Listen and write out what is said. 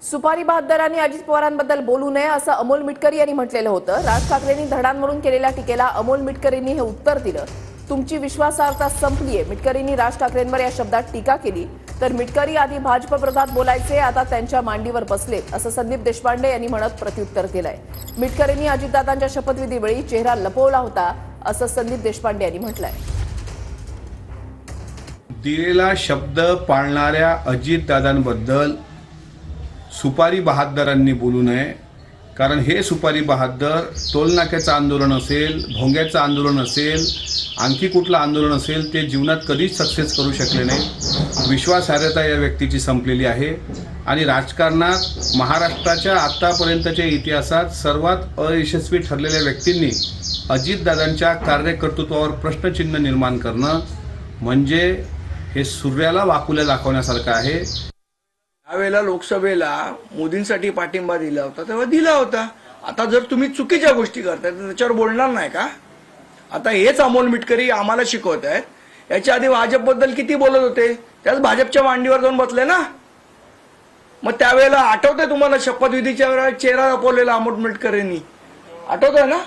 सुपारी बहादरांनी अजित पवारांबद्दल बोलू नये असं अमोल मिटकरी यांनी म्हटलेलं होतं। राज ठाकरेंनी धडांवरून केलेल्या टीकेला अमोल मिटकरींनी हे उत्तर दिलं। तुमची विश्वासार्हता संपलीये, मिटकरींनी राज ठाकरेंवर या शब्दात टीका केली। तर मिटकरी आधी भाजप विरोधात बोलायचे, आता त्यांच्या मांडीवर बसलेत असं संदीप देशपांडे यांनी म्हणत प्रत्युत्तर केलंय। मिटकरींनी अजितदादांच्या शपथविधीवेळी चेहरा लपवला होता असं संदीप देशपांडे यांनी म्हटलंय। दिलेला शब्द पाळणाऱ्या अजितदादांबद्दल सुपारी बहादरांनी बोलू नये, कारण हे सुपारी बहादर टोलनाक्याचं आंदोलन असेल, भोंग्याचं आंदोलन असेल, आणखी कुठलं आंदोलन असेल ते जीवनात कधीच सक्सेस करू शकले नाही। विश्वासार्हता या व्यक्तीची संपलेली आहे आणि राजकारणात महाराष्ट्राच्या आतापर्यंतच्या इतिहासात सर्वात अयशस्वी ठरलेल्या व्यक्तींनी अजितदादांच्या कार्यकर्तृत्वावर प्रश्नचिन्ह निर्माण करणं म्हणजे हे सूर्याला वाकुल्या दाखवण्यासारखं आहे। यावेळेला लोकसभेला मोदींसाठी पाठिंबा दिला होता तेव्हा दिला होता। आता जर तुम्ही चुकीच्या गोष्टी करताय तर त्याच्यावर बोलणार नाही का? आता हेच अमोल मिटकरी आम्हाला शिकवत आहेत। याच्या आधी भाजपबद्दल किती बोलत होते, त्याच भाजपच्या मांडीवर जाऊन बसले ना। मग त्यावेळेला आठवतंय तुम्हाला शपथविधीच्या वेळेला चेहरा लपवलेला अमोल मिटकरींनी, आठवतंय ना?